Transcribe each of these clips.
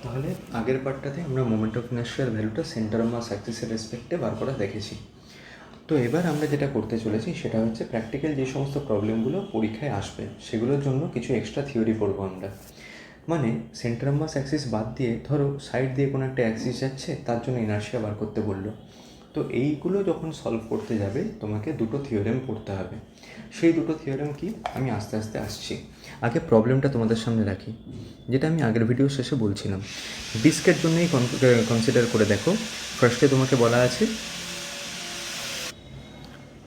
তাহলে আগের পার্টটাতে আমরা মোমেন্ট অফ ইনার্শিয়ার ভ্যালুটা সেন্টার অফ মাস অ্যাক্সিসের রেসপেক্টে বার করা দেখেছি। তো এবার আমরা যেটা করতে চলেছি সেটা হচ্ছে প্র্যাকটিক্যাল যে সমস্ত প্রবলেমগুলো পরীক্ষায় আসবে সেগুলোর জন্য কিছু এক্সট্রা থিওরি পড়বো আমরা। মানে সেন্টার অফ মাস অ্যাক্সিস বাদ দিয়ে ধরো সাইড দিয়ে কোনো একটা অ্যাক্সিস যাচ্ছে, তার জন্য ইনার্শিয়া বার করতে বললো। তো এইগুলো যখন সলভ করতে যাবে তোমাকে দুটো থিওরেম পড়তে হবে। সেই দুটো থিওরেম কি আমি আস্তে আস্তে আসছি। আগে প্রবলেমটা তোমাদের সামনে রাখি, যেটা আমি আগের ভিডিও শেষে বলছিলাম। ডিস্কের জন্যই কনসিডার করে দেখো। ফার্স্টে তোমাকে বলা আছে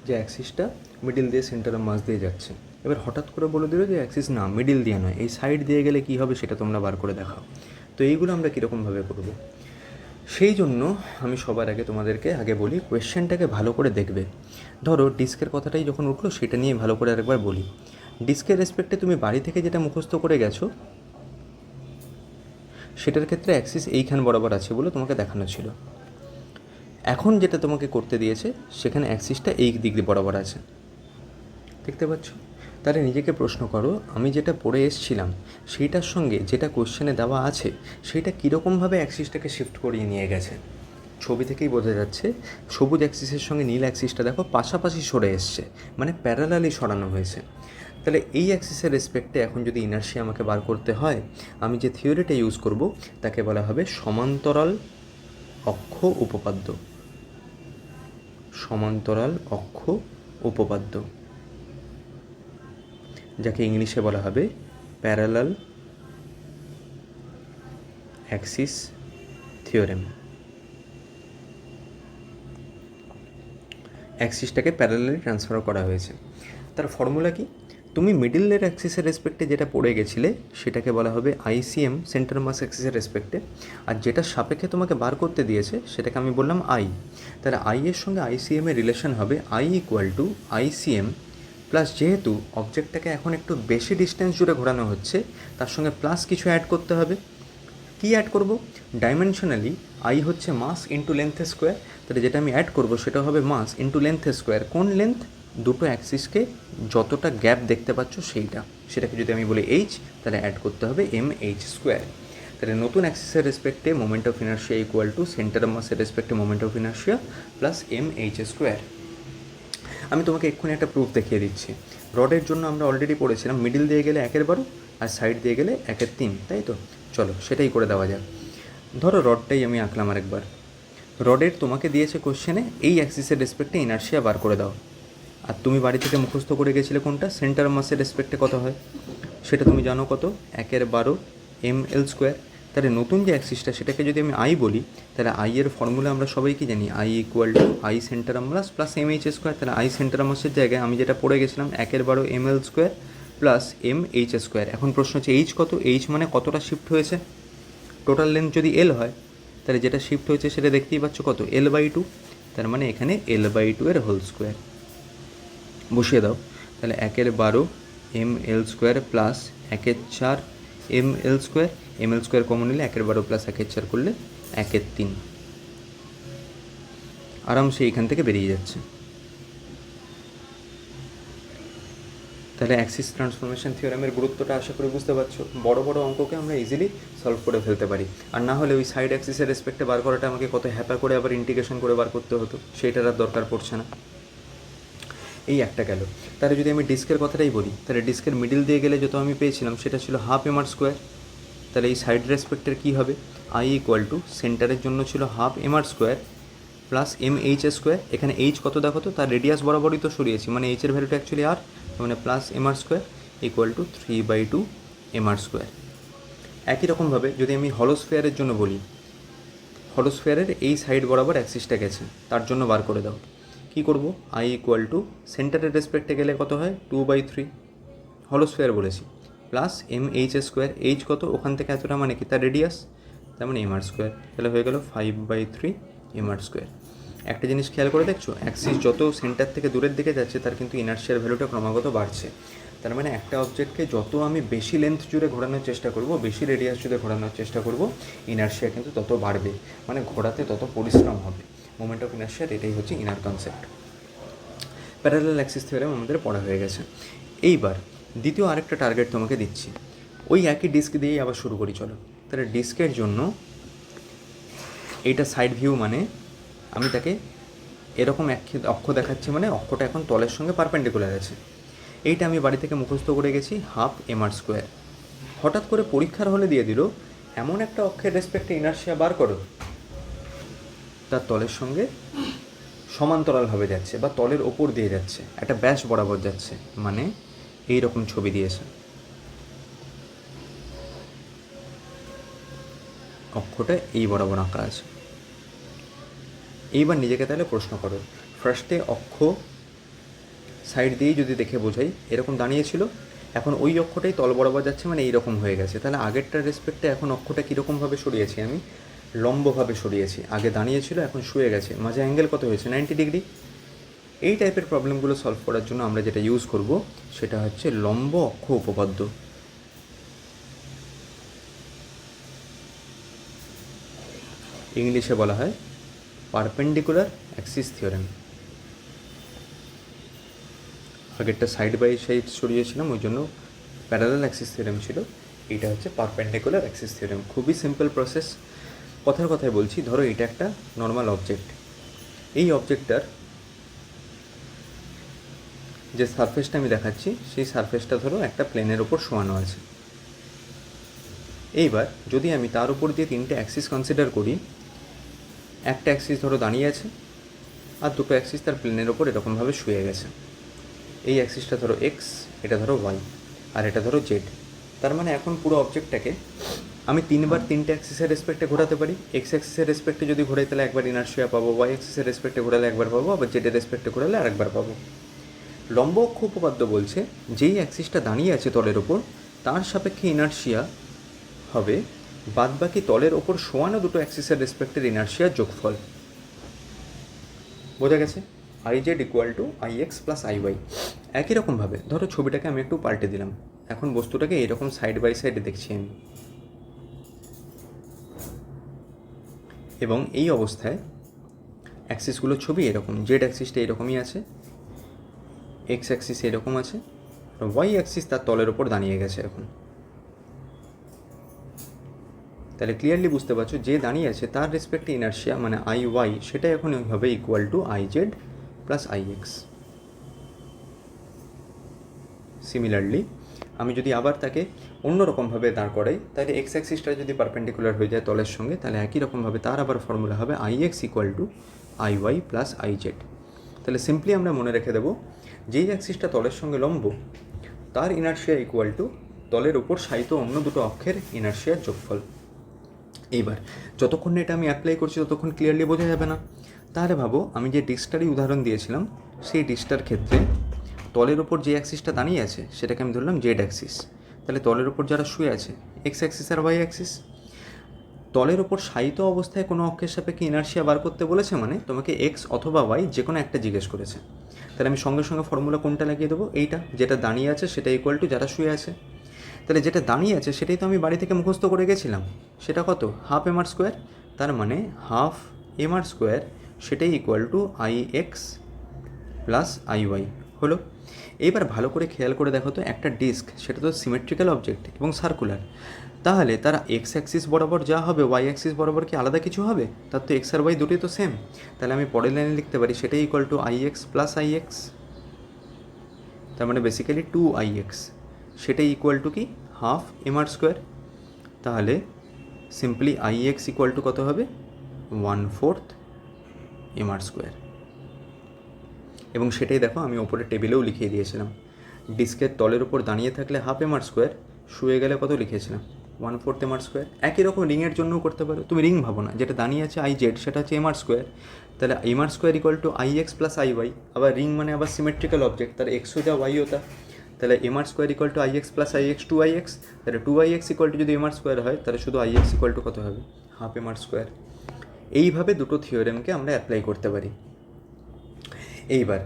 যে অ্যাক্সিসটা মিডিল দিয়ে সেন্টার অফ মাস দিয়ে যাচ্ছে। এবার হঠাৎ করে বলে দিল যে অ্যাক্সিস না, মিডিল দিয়ে নয়, এই সাইড দিয়ে গেলে কী হবে সেটা তোমরা বার করে দেখাও। তো এইগুলো আমরা কীরকমভাবে করব, সেই জন্য আমি সবার আগে তোমাদেরকে আগে বলি কোয়েশ্চেনটাকে ভালো করে দেখবে। ধরো ডিস্কের কথাটাই যখন উঠলো সেটা নিয়ে ভালো করে আরেকবার বলি। ডিস্কের রেসপেক্টে তুমি বাড়ি থেকে যেটা মুখস্থ করে গেছো সেটার ক্ষেত্রে অ্যাক্সিস এইখান বরাবর আছে বলে তোমাকে দেখানো ছিল। এখন যেটা তোমাকে করতে দিয়েছে সেখানে অ্যাক্সিসটা এই দিক দিয়ে বরাবর আছে, দেখতে পাচ্ছ? তাহলে নিজেকে প্রশ্ন করো, আমি যেটা পড়ে এসছিলাম সেইটার সঙ্গে যেটা কোশ্চেনে দেওয়া আছে সেইটা কীরকমভাবে অ্যাক্সিসটাকে শিফট করিয়ে নিয়ে গেছে। ছবি থেকেই বোঝা যাচ্ছে সবুজ অ্যাক্সিসের সঙ্গে নীল অ্যাক্সিসটা দেখো পাশাপাশি সরে এসছে, মানে প্যারালালি সরানো হয়েছে। তাহলে এই অ্যাক্সিসের রেসপেক্টে এখন যদি ইনার্শিয়া আমাকে বার করতে হয়, আমি যে থিওরিটা ইউজ করব তাকে বলা হবে সমান্তরাল অক্ষ উপপাদ্য। সমান্তরাল অক্ষ উপপাদ্য, যাকে ইংলিশে বলা হবে প্যারালাল অ্যাক্সিস থিওরেম। অ্যাক্সিসটাকে প্যারালালি ট্রান্সফার করা হয়েছে। তার ফর্মুলা কি? তুমি মিডিলের অ্যাক্সিসের রেসপেক্টে যেটা পড়ে গেছিলে সেটাকে বলা হবে আইসিএম, সেন্টার মাস অ্যাক্সিসের রেসপেক্টে। আর যেটা সাপেক্ষে তোমাকে বার করতে দিয়েছে সেটাকে আমি বললাম আই। তাহলে আই এর সঙ্গে আইসিএম এর রিলেশন হবে I equal two ICM plus, যেহেতু অবজেক্টটাকে এখন একটু বেশি ডিস্টেন্স জুড়ে ঘোরানো হচ্ছে তার সঙ্গে প্লাস কিছু অ্যাড করতে হবে। কী অ্যাড করব? ডাইমেনশনালি আই হচ্ছে মাস ইন্টু লেন্থ স্কোয়ার। তাহলে যেটা আমি অ্যাড করব সেটা হবে মাস ইন্টু লেন্থ স্কোয়ার। কোন লেন্থ? দুটো অ্যাক্সিসকে যতটা গ্যাপ দেখতে পাচ্ছ সেইটা, সেটাকে যদি আমি বলি এইচ, তাহলে অ্যাড করতে হবে এম এইচ স্কোয়ার। তাহলে নতুন অ্যাক্সিসের রেসপেক্টে moment of inertia equal to centre of মাসের রেসপেক্টে moment of inertia plus M H square. আমি তোমাকে এক্ষুনি একটা প্রুফ দেখিয়ে দিচ্ছি। রডের জন্য আমরা অলরেডি পড়েছিলাম মিডিল দিয়ে গেলে 1/12 আর সাইড দিয়ে গেলে 1/3, তাই তো? চলো সেটাই করে দেওয়া যাক। ধরো রডটাই আমি আঁকলাম আরেকবার। রডের তোমাকে দিয়েছে কোশ্চেনে এই অ্যাক্সিসের রেসপেক্টে ইনার্শিয়া বার করে দাও। আর তুমি বাড়ি থেকে মুখস্থ করে গেছিলে কোনটা? সেন্টার মাসের রেসপেক্টে কত হয় সেটা তুমি জানো, কত? 1/12 ml স্কোয়ার। তাহলে নতুন যে অ্যাক্সিসটা সেটাকে যদি আমি আই বলি, তাহলে আই এর ফর্মুলা আমরা সবাই কি জানি? I equal to I center mass plus M H square. তাহলে আই সেন্টার মাসের জায়গায় আমি যেটা পড়ে গেছিলাম 1/12 ml square plus M H square. এখন প্রশ্ন হচ্ছে এইচ কত? এইচ মানে কতটা শিফট হয়েছে। টোটাল লেন্থ যদি এল হয় তাহলে যেটা শিফট হয়েছে সেটা দেখতেই পাচ্ছ কত? L/2। তার মানে এখানে L/2 এর হোল স্কোয়ার বসিয়ে দাও। তাহলে 1/12 ml square plus 1/4 ml square. ml square common নিলে 1/12 প্লাস 1/4 করলে 1/3 আরামসে এখান থেকে বেরিয়ে যাচ্ছে। তাহলে অ্যাক্সিস ট্রান্সফরমেশন থিওরেমের গুরুত্বটা আশা করি বুঝতে পারছো। বড় বড় অঙ্ককে আমরা ইজিলি সলভ করে ফেলতে পারি। আর না হলে ওই সাইড অ্যাক্সিসের রেসপেক্টে বার করাটা আমাকে কত হ্যাপা করে আবার ইন্টিগ্রেশন করে বার করতে হতো, সেইটার আর দরকার পড়ছে না। এই একটা গেল। তাহলে যদি আমি ডিস্কের কথাটাই বলি, তাহলে ডিস্কের মিডিল দিয়ে গেলে যত আমি পেয়েছিলাম সেটা ছিল হাফ mr স্কোয়ার। তাহলে এই সাইড রেসপেক্টের কী হবে? আই ইকুয়াল টু সেন্টারের জন্য ছিল half mr square plus M H square. এখানে এইচ কত দেখো তো, তার রেডিয়াস বরাবরই তো সরিয়েছি, মানে এইচের ভ্যালুটা অ্যাকচুয়ালি আর, মানে plus mr square equal two 3/2 mr square. একই রকমভাবে যদি আমি হলোস্ফিয়ারের জন্য বলি, হলোস্ফিয়ারের এই সাইড বরাবর অ্যাক্সিসটা গেছে, তার জন্য বার করে দাও। কী করব? আই ইকুয়াল টু সেন্টারের রেসপেক্টে গেলে কত হয়? 2/3 হলোস্ফিয়ার বলেছি plus M H square. H কত? ওখান থেকে এতটা মানে কি? তার রেডিয়াস, তার মানে mr স্কোয়ার। তাহলে হয়ে গেল 5/3 mr স্কোয়ার। একটা জিনিস খেয়াল করে দেখছো, অ্যাক্সিস যত সেন্টার থেকে দূরের দিকে যাচ্ছে তার কিন্তু ইনার্শিয়ার ভ্যালুটা ক্রমাগত বাড়ছে। তার মানে একটা অবজেক্টকে যত আমি বেশি লেন্থ জুড়ে ঘোরানোর চেষ্টা করব, বেশি রেডিয়াস জুড়ে ঘোরানোর চেষ্টা করব, ইনার্শিয়া কিন্তু তত বাড়বে, মানে ঘোরাতে তত পরিশ্রম হবে। মোমেন্ট অফ ইনার্শিয়ার এটাই হচ্ছে inner concept. Parallel axis theorem আমাদের পড়া হয়ে গেছে। এইবার দ্বিতীয় আরেকটা টার্গেট তোমাকে দিচ্ছি। ওই একই ডিস্ক দিয়েই আবার শুরু করি চলো। তাহলে ডিস্কের জন্য এইটা সাইড ভিউ, মানে আমি তাকে এরকম অক্ষ দেখাচ্ছি, মানে অক্ষটা এখন তলের সঙ্গে পারপেন্ডিকুলার আছে। এইটা আমি বাড়ি থেকে মুখস্থ করে গেছি, হাফ mr স্কোয়ার। হঠাৎ করে পরীক্ষার হলে দিয়ে দিল এমন একটা অক্ষের রেসপেক্টে ইনার্শিয়া বার করো তার তলের সঙ্গে সমান্তরালভাবে যাচ্ছে বা তলের ওপর দিয়ে যাচ্ছে, একটা ব্যাস বরাবর যাচ্ছে, মানে এই রকম ছবি দিয়েছে, অক্ষটা এই বরাবর আঁকা আছে। এইবার নিজেকে তাহলে প্রশ্ন করো, ফার্স্টে অক্ষ সাইড দিয়েই যদি দেখে বোঝাই এরকম দাঁড়িয়েছিল, এখন ওই অক্ষটাই তল বরাবর যাচ্ছে, মানে এইরকম হয়ে গেছে। তাহলে আগেরটার রেসপেক্টে এখন অক্ষটা কীরকমভাবে সরিয়েছি আমি? লম্বভাবে সরিয়েছি। আগে দাঁড়িয়েছিল, এখন শুয়ে গেছে, মাঝে অ্যাঙ্গেল কত হয়েছে? 90 ডিগ্রি। এই টাইপের প্রবলেমগুলো সলভ করার জন্য আমরা যেটা ইউজ করব সেটা হচ্ছে লম্ব অক্ষ উপপাদ্য। ইংলিশে বলা হয় পারপেন্ডিকুলার অ্যাক্সিস থিওরেম। আগেরটা সাইড বাই সাইড সরিয়েছিলাম, ওই জন্য প্যারালাল অ্যাক্সিস থিওরেম ছিল। এইটা হচ্ছে পারপেন্ডিকুলার অ্যাক্সিস থিওরেম। খুবই সিম্পল প্রসেস। কথার কথায় বলছি, ধরো এটা একটা নর্মাল অবজেক্ট। এই অবজেক্টটার যে সারফেসটা আমি দেখাচ্ছি, সেই সারফেসটা ধরো একটা প্লেনের ওপর শোয়ানো আছে। এইবার যদি আমি তার উপর দিয়ে তিনটে অ্যাক্সিস কনসিডার করি, একটা অ্যাক্সিস ধরো দাঁড়িয়ে আছে, আর দুটো অ্যাক্সিস তার প্লেনের ওপর এরকমভাবে শুয়ে গেছে। এই অ্যাক্সিসটা ধরো এক্স, এটা ধরো ওয়াই, আর এটা ধরো জেড। তার মানে এখন পুরো অবজেক্টটাকে আমি তিনবার তিনটে অ্যাক্সিসের রেসপেক্টে ঘোরাতে পারি। এক্স অ্যাক্সিসের রেসপেক্টে যদি ঘোরাই তাহলে একবার ইনার্শিয়া পাবো, ওয়াই অ্যাক্সিসের রেসপেক্টে ঘোরালে একবার পাবো, আবার জেডের রেসপেক্টে ঘোরালে আরেকবার পাবো। লম্ব অক্ষ উপপাদ্য বলছে যেই অ্যাক্সিসটা দাঁড়িয়ে আছে তলের ওপর, তার সাপেক্ষে ইনার্শিয়া হবে বাদবাকি তলের ওপর শোয়ানো দুটো অ্যাক্সিসের রেসপেক্টের ইনার্শিয়ার যোগফল। বোঝা গেছে? I Z equal to I X plus I Y. একই রকমভাবে ধরো ছবিটাকে আমি একটু পাল্টে দিলাম, এখন বস্তুটাকে এইরকম সাইড বাই সাইডে দেখছি আমি, এবং এই অবস্থায় অ্যাক্সিসগুলোর ছবি এরকম। জেড অ্যাক্সিসটা এরকমই আছে, এক্স অ্যাক্সিস এরকম আছে, ওয়াই অ্যাক্সিস তার তলের ওপর দাঁড়িয়ে গেছে এখন। তাহলে ক্লিয়ারলি বুঝতে পারছো, যে দাঁড়িয়ে আছে তার রেসপেক্টে ইনার্শিয়া মানে আই ওয়াই, সেটা এখন হবে equal to I Z plus I x. Similarly আমি যদি আবার তাকে অন্যরকমভাবে দাঁড় করাই, তাহলে এক্স অ্যাক্সিসটা যদি পারপেন্ডিকুলার হয়ে যায় তলের সঙ্গে, তাহলে একই রকমভাবে তার আবার ফর্মুলা হবে I X equal to I Y plus I Z. তাহলে সিম্পলি আমরা মনে রেখে দেবো, যেই অ্যাক্সিসটা তলের সঙ্গে লম্ব, তার ইনার্শিয়া ইকুয়াল টু তলের ওপর শায়িত অন্য দুটো অক্ষের ইনার্শিয়ার যোগফল। এইবার যতক্ষণ না এটা আমি অ্যাপ্লাই করছি ততক্ষণ ক্লিয়ারলি বোঝা যাবে না। তাহলে ভাবো, আমি যে ডিস্কটারই উদাহরণ দিয়েছিলাম, সেই ডিস্কটার ক্ষেত্রে তলের ওপর যে অ্যাক্সিসটা দাঁড়িয়ে আছে সেটাকে আমি ধরলাম জেড অ্যাক্সিস। তাহলে তলের ওপর যারা শুয়ে আছে এক্স অ্যাক্সিস আর ওয়াই অ্যাক্সিস। তলের ওপর শায়িত অবস্থায় কোনো অক্ষের সাপেক্ষে ইনার্শিয়া বার করতে বলেছে, মানে তোমাকে এক্স অথবা ওয়াই যে কোনো একটা জিজ্ঞেস করেছে। তাহলে আমি সঙ্গে সঙ্গে ফর্মুলা কোনটা লাগিয়ে দেবো? এইটা, যেটা দাঁড়িয়ে আছে সেটা ইকুয়াল টু যারা শুয়ে আছে। তাহলে যেটা দাঁড়িয়ে আছে সেটাই তো আমি বাড়ি থেকে মুখস্থ করে গেছিলাম। সেটা কত? Half mr square. তার মানে হাফ mr স্কোয়ার সেটাই equal to I X plus I Y হলো। এইবার ভালো করে খেয়াল করে দেখো তো, একটা ডিস্ক সেটা তো সিমেট্রিক্যাল অবজেক্ট এবং সার্কুলার, তাহলে তারা এক্স অ্যাক্সিস বরাবর যা হবে ওয়াই অ্যাক্সিস বরাবর কি আলাদা কিছু হবে? তার তো এক্স আর ওয়াই দুটোই তো সেম। তাহলে আমি পরের লাইনে লিখতে পারি সেটাই equal to I X plus I X. তার মানে বেসিক্যালি 2ix, সেটাই ইকুয়াল টু কি? Half mr square. তাহলে simply I X equal to কত হবে? 1/4 mr স্কোয়ার। এবং সেটাই দেখো আমি ওপরে টেবিলেও লিখিয়ে দিয়েছিলাম। ডিস্কের তলের উপর দাঁড়িয়ে থাকলে হাফ mr স্কোয়ার, শুয়ে গেলে কত লিখেছিলাম? 1/4 mr স্কোয়ার। একই রকম রিংয়ের জন্যও করতে পারো। তুমি রিং ভাবো না, যেটা দাঁড়িয়ে আছে আই জেড সেটা হচ্ছে mr স্কোয়ার। তাহলে mr square equal to I X plus I Y. আবার রিং মানে আবার সিমেট্রিক্যাল অবজেক্ট, তার এক্সও যা ওয়াইও তা। তাহলে mr square equal to I X plus I x 2ix। তাহলে 2ix ইকুয়াল টু যদি mr স্কোয়ার হয়, তাহলে শুধু আই এক্স ইকুয়াল টু কত হবে? Half mr square. এইভাবে দুটো থিওরেমকে আমরা অ্যাপ্লাই করতে পারি। এইবার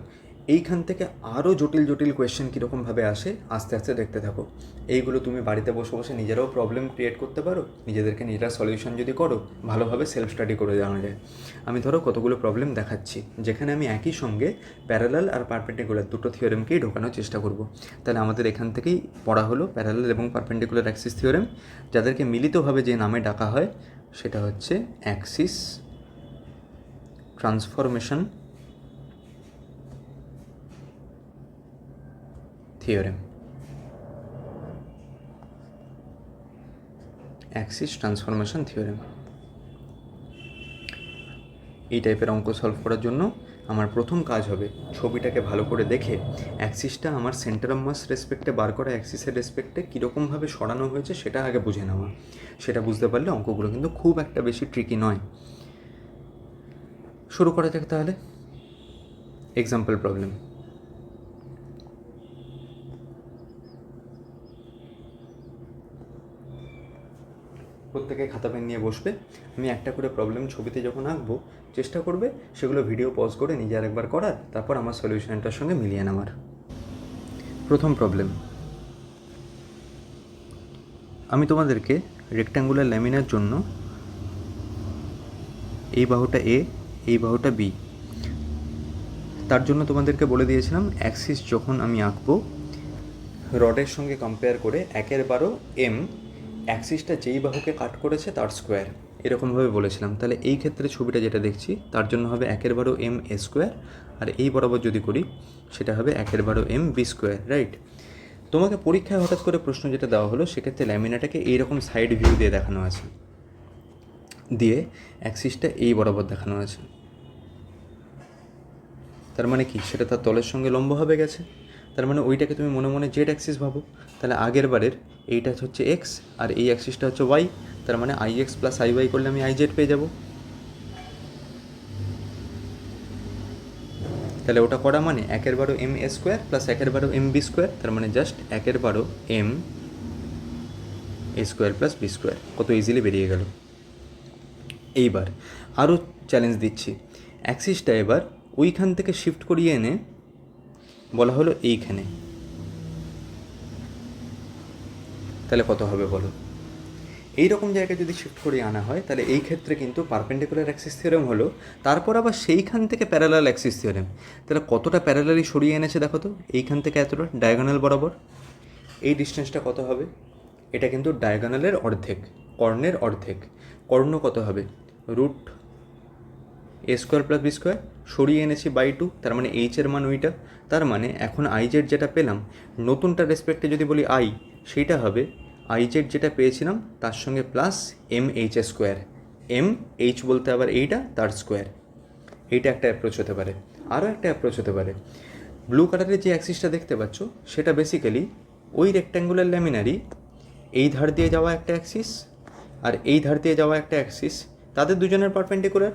এইখান থেকে আরও জটিল জটিল কোয়েশ্চেন কীরকমভাবে আসে আস্তে আস্তে দেখতে থাকো। এইগুলো তুমি বাড়িতে বসে বসে নিজেরাও প্রবলেম ক্রিয়েট করতে পারো, নিজেদেরকে নিজেরা সলিউশন যদি করো, ভালোভাবে সেলফ স্টাডি করে জানা যায়। আমি ধরো কতগুলো প্রবলেম দেখাচ্ছি যেখানে আমি একই সঙ্গে প্যারালাল আর পারপেন্ডিকুলার দুটো থিওরেমকেই ঢোকানোর চেষ্টা করব। তাহলে আমাদের এখান থেকেই পড়া হলো প্যারালাল এবং পারপেন্ডিকুলার অ্যাক্সিস থিওরেম, যাদেরকে মিলিতভাবে যে নামে ডাকা হয় সেটা হচ্ছে Axis transformation theorem. Axis transformation theorem. এই টাইপের অঙ্ক সলভ করার জন্য আমার প্রথম কাজ হবে ছবিটাকে ভালো করে দেখে অ্যাক্সিসটা আমার সেন্টার অফ মাস রেসপেক্টে বার করা অ্যাক্সিসের রেসপেক্টে কীরকমভাবে সরানো হয়েছে সেটা আগে বুঝে নেওয়া। সেটা বুঝতে পারলে অঙ্কগুলো কিন্তু খুব একটা বেশি ট্রিকি নয়। শুরু করা যাক তাহলে। Example problem. প্রত্যেকে খাতা পেন নিয়ে বসবে। আমি একটা করে প্রবলেম ছবিতে যখন আঁকবো চেষ্টা করবে সেগুলো ভিডিও পজ করে নিজে আরেকবার করার, তারপর আমার সলিউশনটার সঙ্গে মিলিয়ে নেওয়ার। প্রথম প্রবলেম, আমি তোমাদেরকে রেক্ট্যাঙ্গুলার ল্যামিনার জন্য এই বাহুটা এ, এই বাহুটা বি, তার জন্য তোমাদেরকে বলে দিয়েছিলাম অ্যাক্সিস যখন আমি আঁকবো রডের সঙ্গে কম্পেয়ার করে 1/12 অ্যাক্সিসটা যেই বাহুকে কাট করেছে তার স্কোয়ার, এরকমভাবে বলেছিলাম। তাহলে এই ক্ষেত্রে ছবিটা যেটা দেখছি তার জন্য হবে 1/12 a স্কোয়ার, আর এই বরাবর যদি করি সেটা হবে 1/12 b স্কোয়ার, রাইট? তোমাকে পরীক্ষায় হঠাৎ করে প্রশ্ন যেটা দেওয়া হলো সেক্ষেত্রে ল্যামিনাটাকে এইরকম সাইড ভিউ দিয়ে দেখানো আছে, দিয়ে অ্যাক্সিসটা এই বরাবর দেখানো আছে। তার মানে কি, সেটা তার তলের সঙ্গে লম্বভাবে গেছে। তার মানে ওইটাকে তুমি মনে মনে জেড অ্যাক্সিস ভাবো। তাহলে আগের বারের এইটা হচ্ছে এক্স আর এই অ্যাক্সিসটা হচ্ছে ওয়াই, তার মানে I X plus I Y করলে আমি আই জেড পেয়ে যাব। তাহলে ওটা করা মানে 1/12 a square plus 1/12 b square, তার মানে just 1/12 a square plus B square. কত ইজিলি বেরিয়ে গেল। এইবার আরও চ্যালেঞ্জ দিচ্ছি, অ্যাক্সিসটা এবার ওইখান থেকে শিফট করিয়ে এনে বলা হলো এইখানে, তাহলে কত হবে বলো? এই রকম জায়গায় যদি শিফট করিয়ে আনা হয় তাহলে এই ক্ষেত্রে কিন্তু পারপেন্ডিকুলার অ্যাক্সিস থিওরেম হলো, তারপর আবার সেইখান থেকে প্যারালাল অ্যাক্সিস থিওরেম। তাহলে কতটা প্যারালালি সরিয়ে এনেছে দেখো তো, এইখান থেকে এতটা ডায়াগোনাল বরাবর। এই ডিস্টেন্সটা কত হবে? এটা কিন্তু ডায়াগোনালের অর্ধেক, কর্ণের অর্ধেক। কর্ণ কত হবে? রুট এ স্কোয়ার প্লাস বি স্কোয়ার, সরিয়ে এনেছি বাই 2, তার মানে এইচের মান ওইটা। তার মানে এখন আই জেড যেটা পেলাম নতুনটা রেসপেক্টে যদি বলি আই, সেইটা হবে আই জেড যেটা পেয়েছিলাম তার সঙ্গে প্লাস এইচ স্কোয়ার। এইচ বলতে আবার এইটা তার স্কোয়ার। এইটা একটা অ্যাপ্রোচ হতে পারে। আরও একটা অ্যাপ্রোচ হতে পারে, ব্লু কালারের যে অ্যাক্সিসটা দেখতে পাচ্ছ সেটা বেসিক্যালি ওই রেক্ট্যাঙ্গুলার ল্যামিনারই এই ধার দিয়ে যাওয়া একটা অ্যাক্সিস আর এই ধার দিয়ে যাওয়া একটা অ্যাক্সিস, তাদের দুজনের পারপেন্ডিকুলার।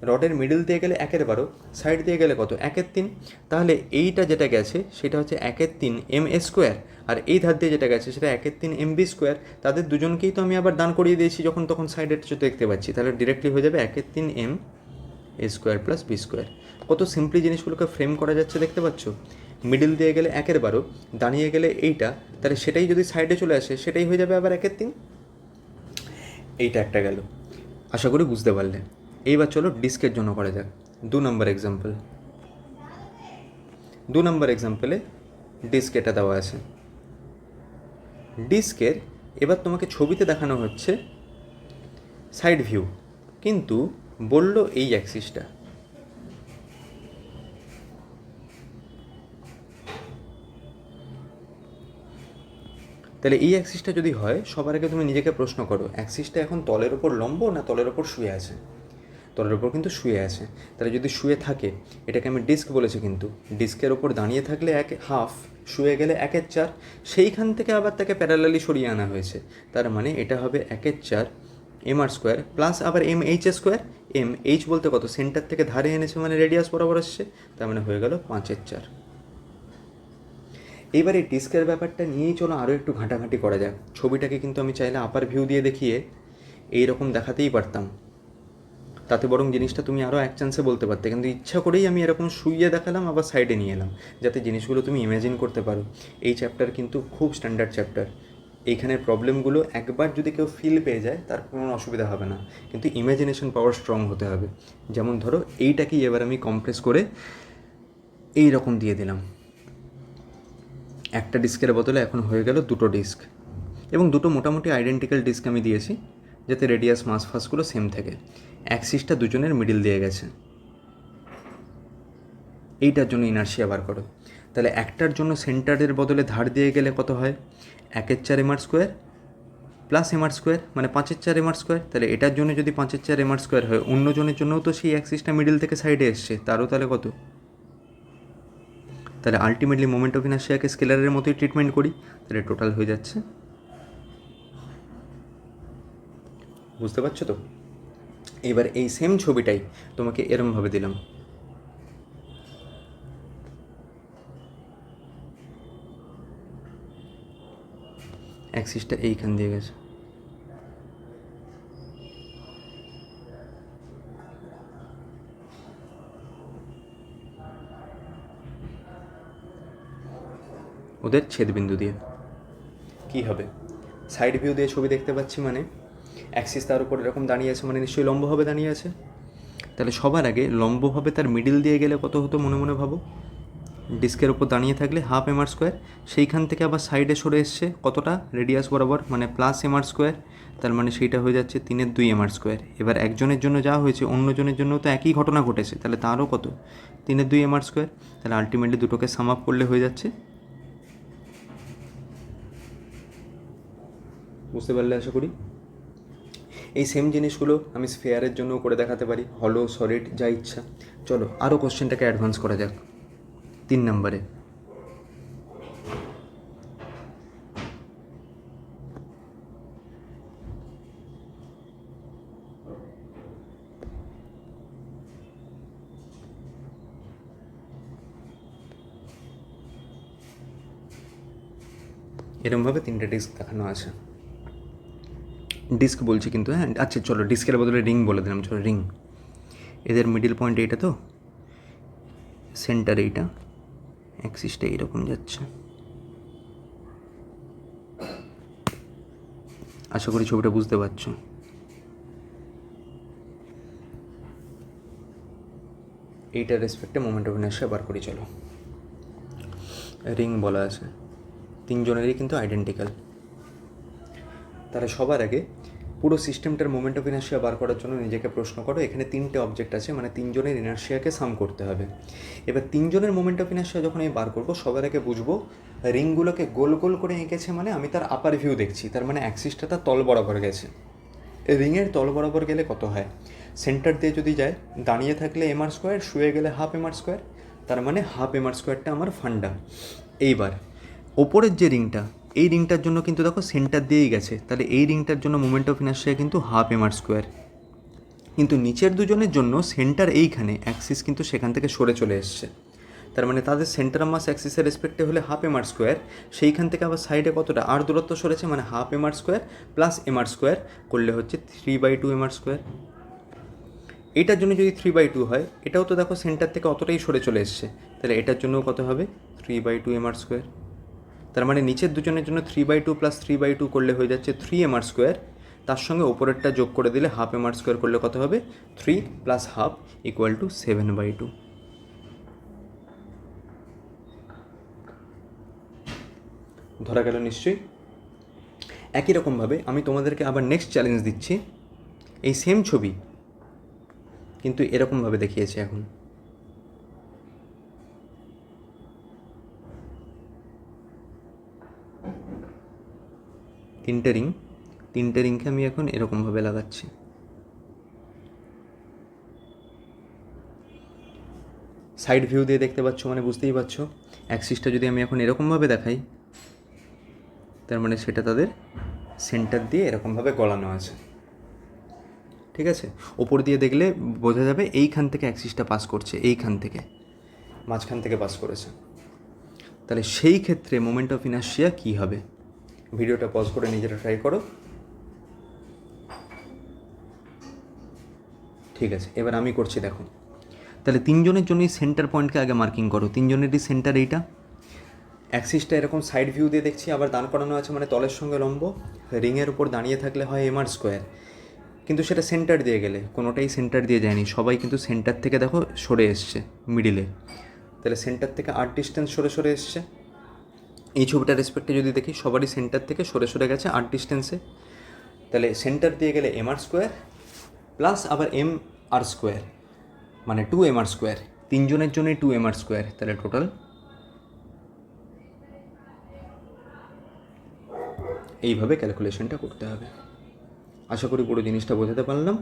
রডের মিডল দিয়ে গেলে 1/12, সাইড দিয়ে গেলে কত? 1/3। তাহলে এইটা যেটা গেছে সেটা হচ্ছে 1/3 a স্কোয়ার, আর এই ধার দিয়ে যেটা গেছে সেটা 1/3 b স্কোয়ার। তাদের দুজনকেই তো আমি আবার দান করিয়ে দিয়েছি যখন তখন সাইডের দেখতে পাচ্ছি, তাহলে ডিরেক্টলি হয়ে যাবে 1/3 a square plus B square. কত সিম্পলি জিনিসগুলোকে ফ্রেম করা যাচ্ছে দেখতে পাচ্ছ। মিডল দিয়ে গেলে 1/12, দাঁড়িয়ে গেলে এইটা, তাহলে সেটাই যদি সাইডে চলে আসে সেটাই হয়ে যাবে আবার 1/3। এইটা একটা গেল, আশা করি বুঝতে পারলে। এইবার চলো ডিস্কের জন্য করা যাক 2 নম্বর এক্সাম্পল। 2 নম্বর এক্সাম্পলে ডিস্ক এটা দেওয়া আছে। ডিস্কের এবার তোমাকে ছবিতে দেখানো হচ্ছে সাইড ভিউ, কিন্তু বললো এই অ্যাক্সিসটা। তাহলে এই অ্যাক্সিসটা যদি হয়, সবার আগে তুমি নিজেকে প্রশ্ন করো অ্যাক্সিসটা এখন তলের ওপর লম্ব না তলের ওপর শুয়ে আছে? তলের ওপর কিন্তু শুয়ে আছে। তাহলে যদি শুয়ে থাকে, এটাকে আমি ডিস্ক বলেছি, কিন্তু ডিস্কের ওপর দাঁড়িয়ে থাকলে 1/2, শুয়ে গেলে 1/4, সেইখান থেকে আবার তাকে প্যারালালি সরিয়ে আনা হয়েছে। তার মানে এটা হবে 1/4 mr স্কোয়ার প্লাস আবার এইচ স্কোয়ার। এইচ বলতে কত? সেন্টার থেকে ধারে এনেছে মানে রেডিয়াস বরাবর আসছে, তার মানে হয়ে গেল 5/4। এইবার এই ডিস্কের ব্যাপারটা নিয়েই চলো আরও একটু ঘাঁটাঘাঁটি করা যাক। ছবিটাকে কিন্তু আমি চাইলে আপার ভিউ দিয়ে দেখিয়ে এই রকম দেখাতেই পারতাম, তাতে বরং জিনিসটা তুমি আরও এক চান্সে বলতে পারতে, কিন্তু ইচ্ছা করেই আমি এরকম শুইয়ে দেখালাম, আবার সাইডে নিয়ে এলাম, যাতে জিনিসগুলো তুমি ইমাজিন করতে পারো। এই চ্যাপ্টার কিন্তু খুব স্ট্যান্ডার্ড চ্যাপ্টার। এইখানের প্রবলেমগুলো একবার যদি কেউ ফিল পেয়ে যায় তার কোনো অসুবিধা হবে না, কিন্তু ইমাজিনেশন পাওয়ার স্ট্রং হতে হবে। যেমন ধরো এইটাকেই এবার আমি কম্প্রেস করে এই রকম দিয়ে দিলাম, একটা ডিস্কের বদলে এখন হয়ে গেল দুটো ডিস্ক, এবং দুটো মোটামুটি আইডেন্টিক্যাল ডিস্ক আমি দিয়েছি যাতে রেডিয়াস মাস ফাসগুলো সেম থাকে। অ্যাক্সিসটা দুজনের মিডিল দিয়ে গেছে। এইটার জন্য ইনার্শিয়া বার করো। তাহলে একটার জন্য সেন্টারের বদলে ধার দিয়ে গেলে কত হয়? 1/4 MR square plus MR square, মানে 5/4 এমআর স্কোয়ার। তাহলে এটার জন্য যদি 5/4 এমআর স্কোয়ার হয়, অন্য জনের জন্যও তো সেই অ্যাক্সিসটা মিডিল থেকে সাইডে এসছে, তারও তাহলে কত? তাহলে আলটিমেটলি মোমেন্ট অফ ইনার্শিয়াকে স্কেলারের মতোই ট্রিটমেন্ট করি, তাহলে টোটাল হয়ে যাচ্ছে। বুঝতে পারছো তো? এবার এই সেম ছবিটাই তোমাকে এরমভাবে দিলাম, অ্যাক্সিসটা এইখান দিয়ে গেছে। ওদের ছেদবিন্দু দিয়ে কী হবে? সাইড ভিউ দিয়ে ছবি দেখতে পাচ্ছি, মানে অ্যাক্সিস তার উপর এরকম দাঁড়িয়ে আছে, মানে নিশ্চয়ই লম্বভাবে দাঁড়িয়ে আছে। তাহলে সবার আগে লম্বভাবে তার মিডিল দিয়ে গেলে কত হতো মনে মনে ভাবো? ডিস্কের ওপর দাঁড়িয়ে থাকলে 1/2 এমআর স্কোয়ার, সেইখান থেকে আবার সাইডে সরে এসছে কতটা রেডিয়াস বরাবর, মানে প্লাস এমআর স্কোয়ার, তার মানে সেইটা হয়ে যাচ্ছে 3/2 এমআর স্কোয়ার। এবার একজনের জন্য যা হয়েছে অন্যজনের জন্য তো একই ঘটনা ঘটেছে, তাহলে তারও কত? 3/2 এমআর স্কোয়ার। তাহলে আলটিমেটলি দুটোকে সাম আপ করলে হয়ে যাচ্ছে, বুঝতে পারলে আশা করি। এই সেম জিনিসগুলো আমি স্ফেয়ারের জন্যও করে দেখাতে পারি, হলো সলিড যা ইচ্ছা। চলো আরও কোশ্চেনটাকে অ্যাডভান্স করা যাক। 3 নম্বরে এরমভাবে 3টে ডিস্ক দেখানো আছে। ডিস্ক বলছি কিন্তু, হ্যাঁ আচ্ছা চলো ডিস্কের বদলে রিং বলে দিলাম। চলো রিং, এদের মিডিল পয়েন্ট এইটা তো, সেন্টার এইটা, অ্যাক্সিসটা এইরকম যাচ্ছে। আশা করি ছবিটা বুঝতে পারছো। এইটার রেসপেক্টে মোমেন্ট অফ ইনার্শিয়া বার করি। চলো, রিং বলা আছে, তিনজনেরই কিন্তু আইডেন্টিক্যাল। তাহলে সবার আগে পুরো সিস্টেমটার মোমেন্ট অফ ইনার্শিয়া বার করার জন্য নিজেকে প্রশ্ন করো, এখানে 3টে অবজেক্ট আছে, মানে তিনজনের ইনার্শিয়াকে সাম করতে হবে। এবার তিনজনের মোমেন্ট অফ ইনার্শিয়া যখন আমি বার করবো, সবার আগে বুঝবো রিংগুলোকে গোল গোল করে এঁকেছে, মানে আমি তার আপার ভিউ দেখছি, তার মানে অ্যাক্সিসটা তার তল বরাবর গেছে। রিংয়ের তল বরাবর গেলে কত হয়? সেন্টার দিয়ে যদি যায়, দাঁড়িয়ে থাকলে এমআর স্কোয়ার, শুয়ে গেলে 1/2 এমআর স্কোয়ার, তার মানে 1/2 এমআর স্কোয়ারটা আমার ফান্ডা। এইবার ওপরের যে রিংটা, এই রিংটার জন্য কিন্তু দেখো সেন্টার দিয়েই গেছে, তাহলে এই রিংটার জন্য মোমেন্ট অফ ইনার্শিয়া কিন্তু 1/2 এমআর স্কোয়ার। কিন্তু নিচের দুজনের জন্য সেন্টার এইখানে, অ্যাক্সিস কিন্তু সেখান থেকে সরে চলে এসছে, তার মানে তাদের সেন্টার মাস অ্যাক্সিসের রেসপেক্টে হলে 1/2 এমআর স্কোয়ার, সেইখান থেকে আবার সাইডে কতটা আর দূরত্ব সরেছে, মানে 1/2 MR square plus MR square করলে হচ্ছে 3/2 এমআর স্কোয়ার। এটার জন্য যদি 3/2 হয়, এটাও তো দেখো সেন্টার থেকে অতটাই সরে চলে এসছে, তাহলে এটার জন্যও কত হবে? 3/2 এমআর স্কোয়ার। তার মানে নিচের দুজনের জন্য 3/2 প্লাস 3/2 করলে হয়ে যাচ্ছে 3 এমআর স্কোয়ার, তার সঙ্গে ওপরেরটা যোগ করে দিলে 1/2 এমআর স্কোয়ার করলে কত হবে? 3 প্লাস 1/2 ইকুয়াল টু 7/2। ধরা গেল নিশ্চয়ই। একই রকমভাবে আমি তোমাদেরকে আবার নেক্সট চ্যালেঞ্জ দিচ্ছি, এই সেম ছবি কিন্তু এরকমভাবে দেখিয়েছি। এখন তিনটে রিংকে আমি এখন এরকমভাবে লাগাচ্ছি। সাইড ভিউ দিয়ে দেখতে পাচ্ছ, মানে বুঝতেই পারছো অ্যাক্সিসটা যদি আমি এখন এরকমভাবে দেখাই, তার মানে সেটা তাদের সেন্টার দিয়ে এরকমভাবে গলানো আছে। ঠিক আছে, ওপর দিয়ে দেখলে বোঝা যাবে এইখান থেকে অ্যাক্সিসটা পাস করছে, এইখান থেকে মাঝখান থেকে পাস করেছে। তাহলে সেই ক্ষেত্রে মোমেন্ট অফ ইনার্শিয়া কী হবে? ভিডিওটা পজ করে নিজেরা ট্রাই করো। ঠিক আছে, এবার আমি করছি দেখো। তাহলে তিনজনের জন্যই সেন্টার পয়েন্টকে আগে মার্কিং করো। তিনজনেরই সেন্টার এইটা। অ্যাক্সিসটা এরকম সাইড ভিউ দিয়ে দেখছি, আবার দান করানো আছে মানে তলের সঙ্গে লম্ব। রিংয়ের উপর দাঁড়িয়ে থাকলে হয় এমআর স্কোয়ার, কিন্তু সেটা সেন্টার দিয়ে গেলে, কোনোটাই সেন্টার দিয়ে যায়নি, সবাই কিন্তু সেন্টার থেকে দেখো সরে এসছে মিডিলে। তাহলে সেন্টার থেকে আর্ট ডিস্টেন্স সরে সরে এসছে। এই ছবিটার রেসপেক্টে যদি দেখি, সবারই সেন্টার থেকে সরে সরে গেছে আর্ট ডিস্টেন্সে। তাহলে সেন্টার দিয়ে গেলে এমআর স্কোয়ার প্লাস আবার এম আর স্কোয়ার, মানে 2mr স্কোয়ার। তিনজনের জন্যই 2mr স্কোয়ার, তাহলে টোটাল এইভাবে ক্যালকুলেশনটা করতে হবে। আশা করি পুরো জিনিসটা বোঝাতে পারলাম।